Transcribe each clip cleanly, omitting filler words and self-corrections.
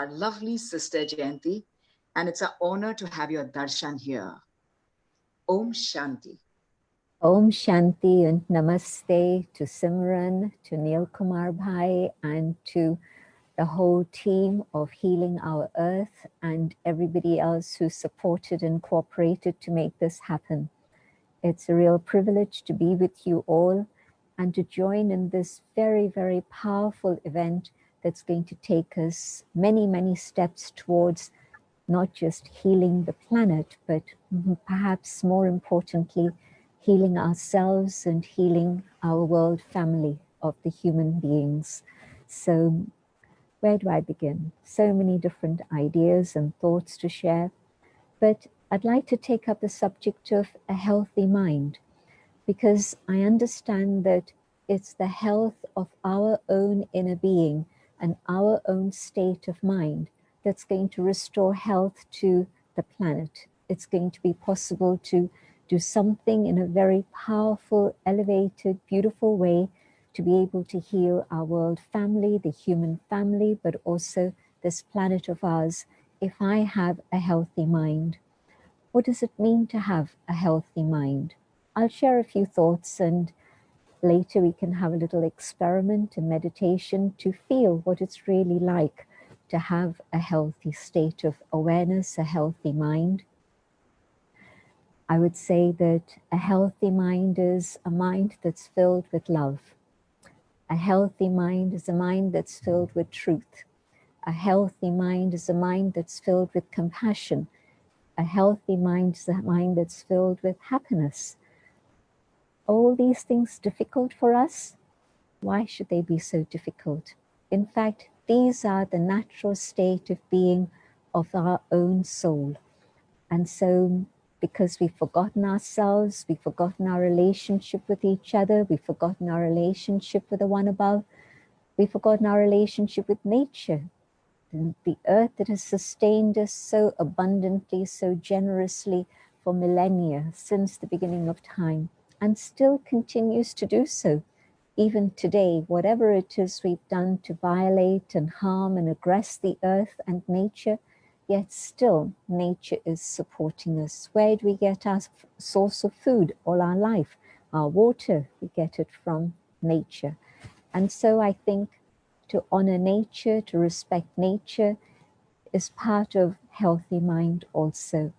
our lovely sister Jayanti, and it's an honor to have your darshan here. Om Shanti. Om Shanti and Namaste to Simran, to Neil Kumar Bhai, and to the whole team of Healing Our Earth and everybody else who supported and cooperated to make this happen. It's a real privilege to be with you all and to join in this very, very powerful event that's going to take us many, many steps towards not just healing the planet, but perhaps more importantly, healing ourselves and healing our world family of the human beings. So where do I begin? So many different ideas and thoughts to share, but I'd like to take up the subject of a healthy mind, because I understand that it's the health of our own inner being and our own state of mind that's going to restore health to the planet. It's going to be possible to do something in a very powerful, elevated, beautiful way to be able to heal our world family, the human family, but also this planet of ours, if I have a healthy mind. What does it mean to have a healthy mind? I'll share a few thoughts, and later we can have a little experiment and meditation to feel what it's really like to have a healthy state of awareness, a healthy mind. I would say that a healthy mind is a mind that's filled with love. A healthy mind is a mind that's filled with truth. A healthy mind is a mind that's filled with compassion. A healthy mind is a mind that's filled with happiness. All these things difficult for us? Why should they be so difficult? In fact, these are the natural state of being of our own soul. And so, because we've forgotten ourselves, we've forgotten our relationship with each other, we've forgotten our relationship with the one above, we've forgotten our relationship with nature, and the earth that has sustained us so abundantly, so generously for millennia, since the beginning of time, and still continues to do so. Even today, whatever it is we've done to violate and harm and aggress the earth and nature, yet still nature is supporting us. Where do we get our source of food all our life? Our water, we get it from nature. And so I think to honor nature, to respect nature is part of healthy mind also.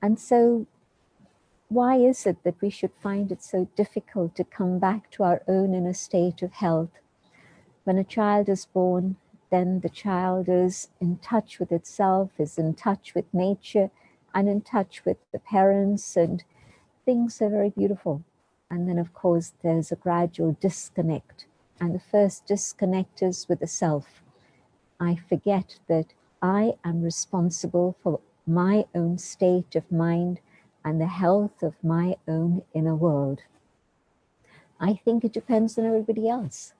And so why is it that we should find it so difficult to come back to our own inner state of health? When a child is born, then the child is in touch with itself, is in touch with nature, and in touch with the parents, and things are very beautiful. And then, of course, there's a gradual disconnect. And the first disconnect is with the self. I forget that I am responsible for my own state of mind and the health of my own inner world. I think it depends on everybody else.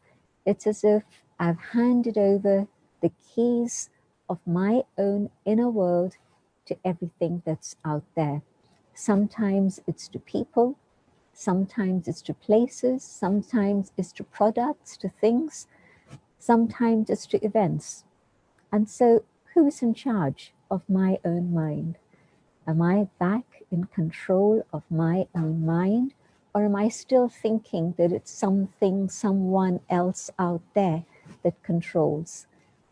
It's as if I've handed over the keys of my own inner world to everything that's out there. Sometimes it's to people, sometimes it's to places, sometimes it's to products, to things, sometimes it's to events. And so who's in charge of my own mind? Am I back in control of my own mind? Or am I still thinking that it's something, someone else out there that controls?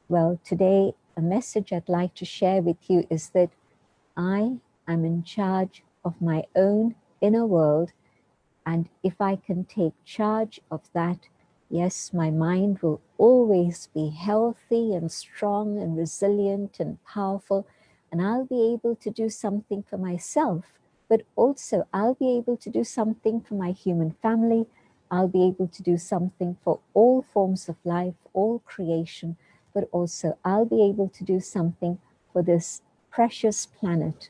Well, today, a message I'd like to share with you is that I am in charge of my own inner world. And if I can take charge of that, yes, my mind will always be healthy and strong and resilient and powerful. And I'll be able to do something for myself, but also I'll be able to do something for my human family. I'll be able to do something for all forms of life, all creation, but also I'll be able to do something for this precious planet.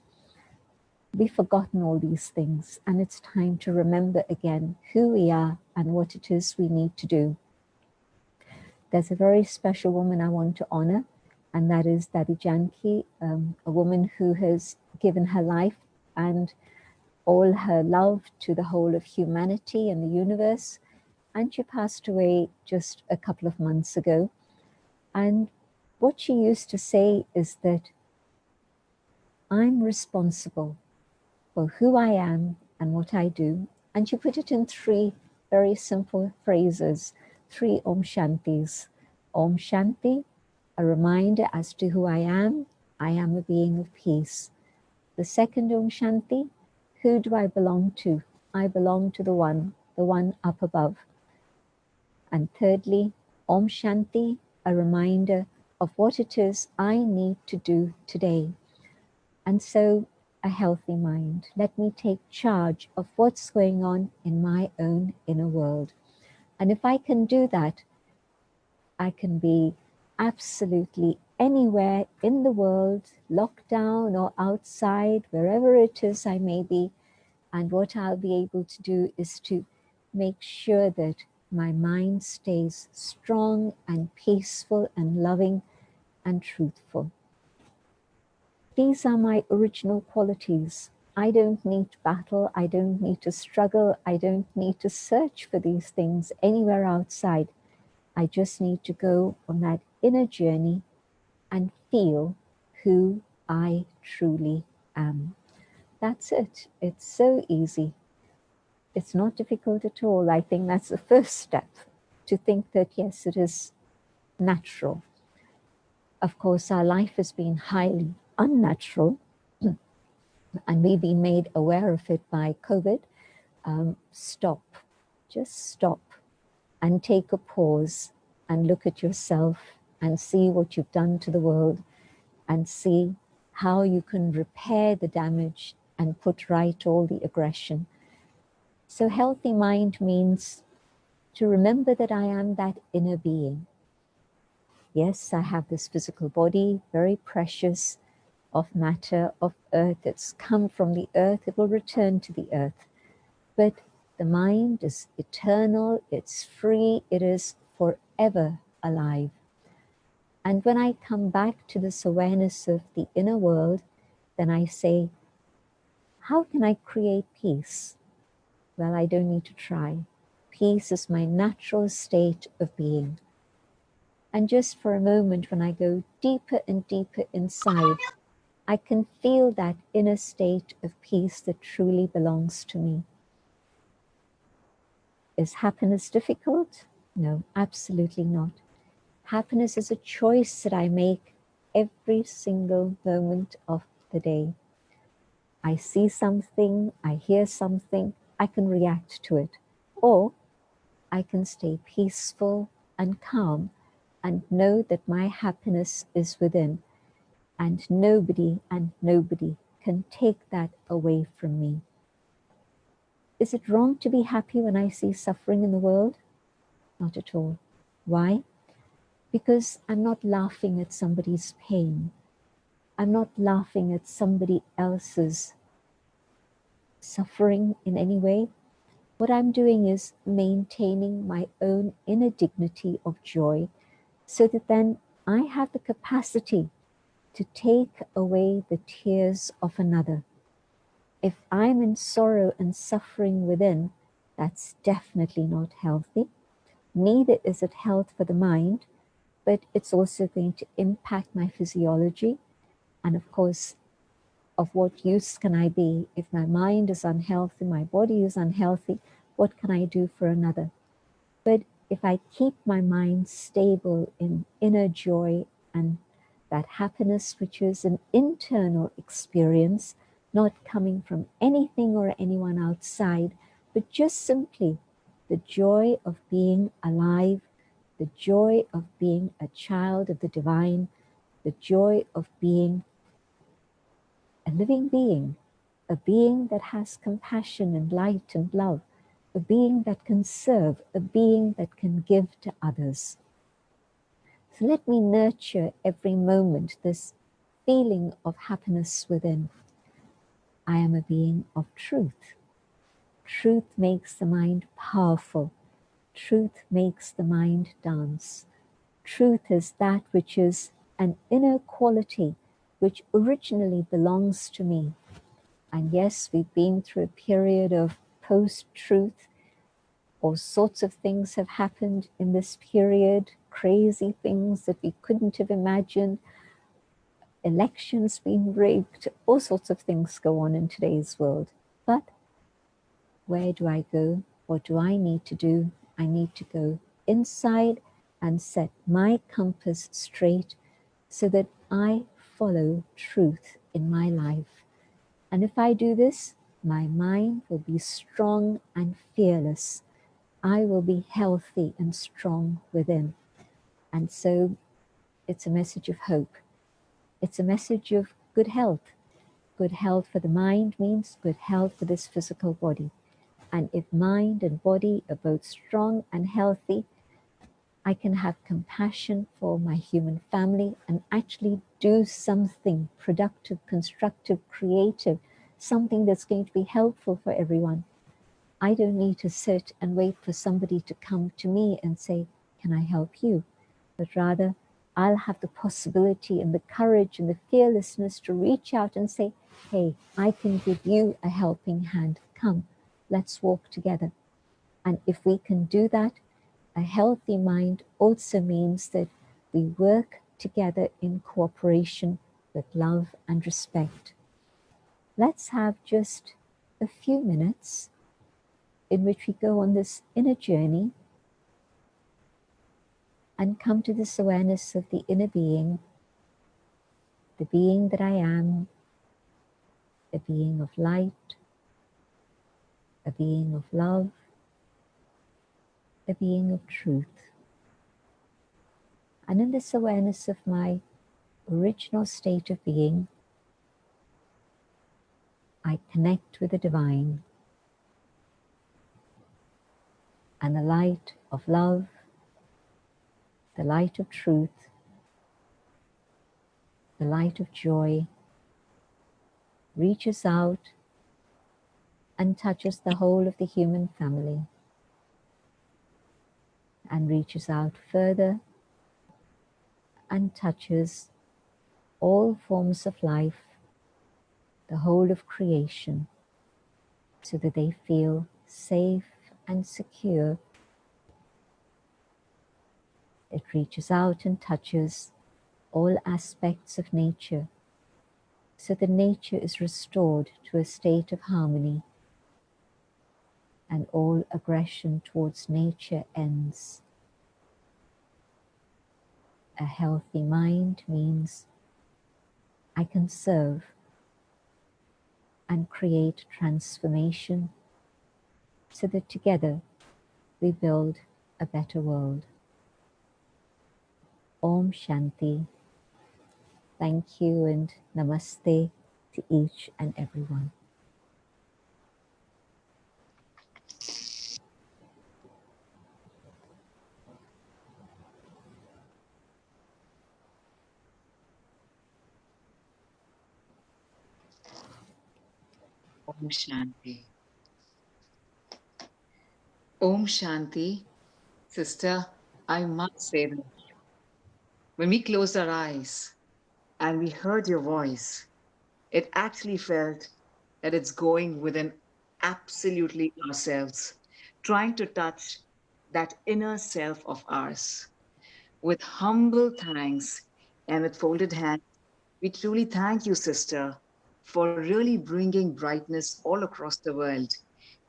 We've forgotten all these things, and it's time to remember again who we are and what it is we need to do. There's a very special woman I want to honor, and that is Dadi Janki, a woman who has given her life and all her love to the whole of humanity and the universe. And she passed away just a couple of months ago. And What she used to say is that I'm responsible for who I am and what I do. And she put it in 3 very simple phrases, 3 Om Shantis. Om Shanti, a reminder as to who I am. I am a being of peace. The second Om Shanti, who do I belong to? I belong to the one up above. And thirdly, Om Shanti, a reminder of what it is I need to do today. And so, a healthy mind. Let me take charge of what's going on in my own inner world. And if I can do that, I can be absolutely anywhere in the world, locked down or outside, wherever it is I may be. And what I'll be able to do is to make sure that my mind stays strong and peaceful and loving and truthful. These are my original qualities. I don't need to battle. I don't need to struggle. I don't need to search for these things anywhere outside. I just need to go on that inner journey and feel who I truly am. That's it. It's so easy. It's not difficult at all. I think that's the first step, to think that, yes, it is natural. Of course, our life has been highly unnatural, and we've been made aware of it by COVID. Stop. Just stop and take a pause and look at yourself and see what you've done to the world and see how you can repair the damage and put right all the aggression. So healthy mind means to remember that I am that inner being. Yes, I have this physical body, very precious, of matter, of earth. It's come from the earth, it will return to the earth. But the mind is eternal, it's free, it is forever alive. And when I come back to this awareness of the inner world, then I say, how can I create peace? Well, I don't need to try. Peace is my natural state of being. And just for a moment, when I go deeper and deeper inside, I can feel that inner state of peace that truly belongs to me. Is happiness difficult? No, absolutely not. Happiness is a choice that I make every single moment of the day. I see something, I hear something, I can react to it. Or I can stay peaceful and calm and know that my happiness is within, and nobody can take that away from me. Is it wrong to be happy when I see suffering in the world? Not at all. Why? Because I'm not laughing at somebody's pain. I'm not laughing at somebody else's suffering in any way. What I'm doing is maintaining my own inner dignity of joy, so that then I have the capacity to take away the tears of another. If I'm in sorrow and suffering within, that's definitely not healthy. Neither is it health for the mind, but it's also going to impact my physiology. And of course, of what use can I be? If my mind is unhealthy, my body is unhealthy, what can I do for another? But if I keep my mind stable in inner joy and that happiness, which is an internal experience, not coming from anything or anyone outside, but just simply the joy of being alive, the joy of being a child of the divine, the joy of being a living being, a being that has compassion and light and love, a being that can serve, a being that can give to others. So let me nurture every moment this feeling of happiness within. I am a being of truth. Truth makes the mind powerful. Truth makes the mind dance. Truth is that which is an inner quality which originally belongs to me. And yes, we've been through a period of post-truth. All sorts of things have happened in this period, crazy things that we couldn't have imagined, elections being rigged, all sorts of things go on in today's world. But where do I go? What do I need to do? I need to go inside and set my compass straight so that I follow truth in my life. And if I do this, my mind will be strong and fearless. I will be healthy and strong within. And so it's a message of hope. It's a message of good health. Good health for the mind means good health for this physical body. And if mind and body are both strong and healthy, I can have compassion for my human family and actually do something productive, constructive, creative, something that's going to be helpful for everyone. I don't need to sit and wait for somebody to come to me and say, can I help you? But rather, I'll have the possibility and the courage and the fearlessness to reach out and say, hey, I can give you a helping hand. Come, let's walk together. And if we can do that, a healthy mind also means that we work together in cooperation with love and respect. Let's have just a few minutes in which we go on this inner journey and come to this awareness of the inner being, the being that I am, a being of light, a being of love, a being of truth. And in this awareness of my original state of being, I connect with the divine and the light of love, the light of truth, the light of joy reaches out and touches the whole of the human family and reaches out further and touches all forms of life, the whole of creation, so that they feel safe and secure. It reaches out and touches all aspects of nature, so that nature is restored to a state of harmony and all aggression towards nature ends. A healthy mind means I can serve and create transformation so that together we build a better world. Om Shanti. Thank you and namaste to each and everyone. Om Shanti. Om Shanti. Sister, I must say that when we closed our eyes and we heard your voice, it actually felt that it's going within absolutely ourselves, trying to touch that inner self of ours. With humble thanks and with folded hands, we truly thank you, sister, for really bringing brightness all across the world.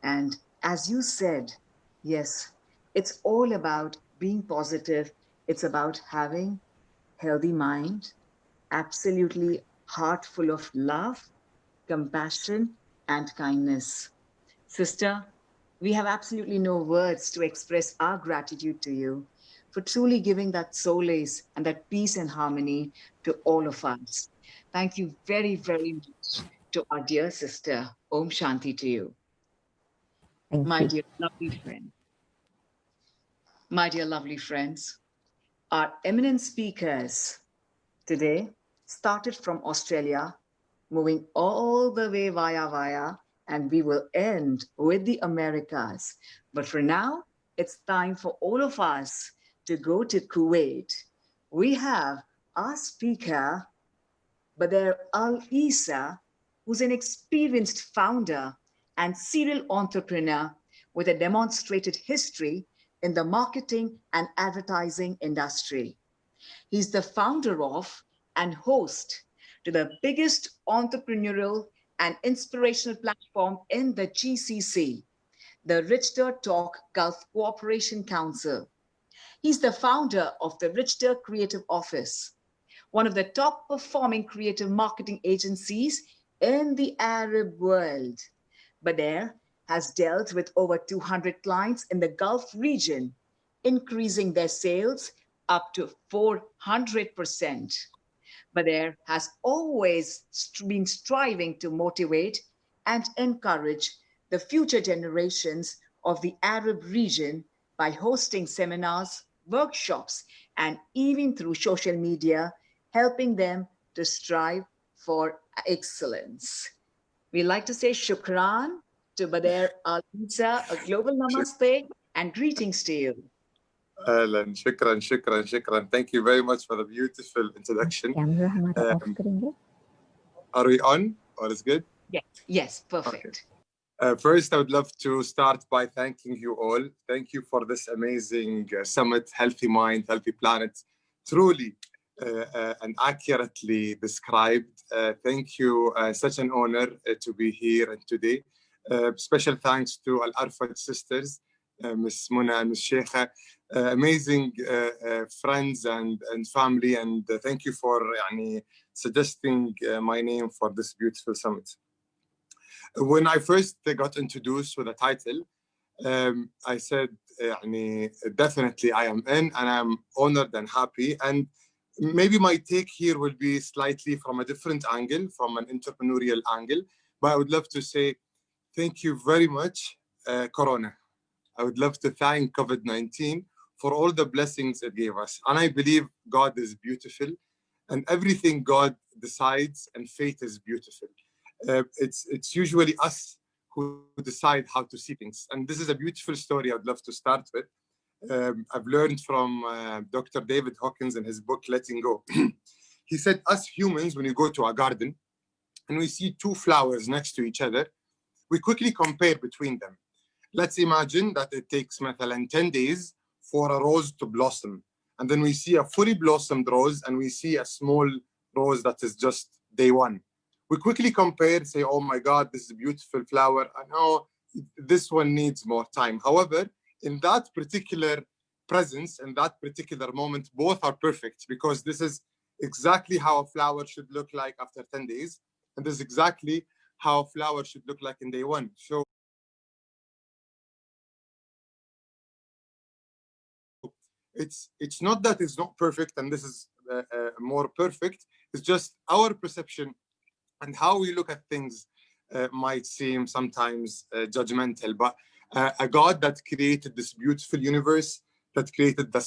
And as you said, yes, it's all about being positive. It's about having healthy mind, absolutely heart full of love, compassion, and kindness. Sister, we have absolutely no words to express our gratitude to you for truly giving that solace and that peace and harmony to all of us. Thank you very, very much to our dear sister. Om Shanti to you. Thank My you. dear lovely friend, my dear lovely friends, our eminent speakers today started from Australia, moving all the way via, and we will end with the Americas. But for now, it's time for all of us to go to Kuwait. We have our speaker, Badr Al Isa, who's an experienced founder and serial entrepreneur with a demonstrated history in the marketing and advertising industry. He's the founder of and host to the biggest entrepreneurial and inspirational platform in the GCC, the Richter Talk Gulf Cooperation Council. He's the founder of the Richter Creative Office, one of the top performing creative marketing agencies in the Arab world. Bader has dealt with over 200 clients in the Gulf region, increasing their sales up to 400%. Bader has always been striving to motivate and encourage the future generations of the Arab region by hosting seminars, workshops, and even through social media, helping them to strive for excellence. We like to say shukran to Bader Al Isa, a global namaste and greetings to you. Alan, shukran, shukran, shukran. Thank you very much for the beautiful introduction. Are we on? All is good? Yes, perfect. Okay. First, I would love to start by thanking you all. Thank you for this amazing summit, Healthy Mind, Healthy Planet. Truly and accurately described. Thank you. Such an honor to be here and today. Special thanks to Al Arfat sisters, Miss Muna and Miss Sheikha. Amazing friends and family, and thank you for suggesting my name for this beautiful summit. When I first got introduced with the title, I said, definitely I am in, and I'm honored and happy. And maybe my take here will be slightly from a different angle, from an entrepreneurial angle, but I would love to say thank you very much, Corona. I would love to thank COVID-19 for all the blessings it gave us. And I believe God is beautiful, and everything God decides and fate is beautiful. It's usually us who decide how to see things. And this is a beautiful story I'd love to start with. I've learned from Dr. David Hawkins in his book, Letting Go. He said, us humans, when you go to a garden and we see two flowers next to each other, we quickly compare between them. Let's imagine that it takes 10 days for a rose to blossom. And then we see a fully blossomed rose and we see a small rose that is just day one. We quickly compare, say, oh my God, this is a beautiful flower. I know this one needs more time. However, in that particular presence, in that particular moment, both are perfect, because this is exactly how a flower should look like after 10 days. And this is exactly how a flower should look like in day one. So it's not that it's not perfect and this is more perfect. It's just our perception and how we look at things might seem sometimes judgmental. But a God that created this beautiful universe, that created the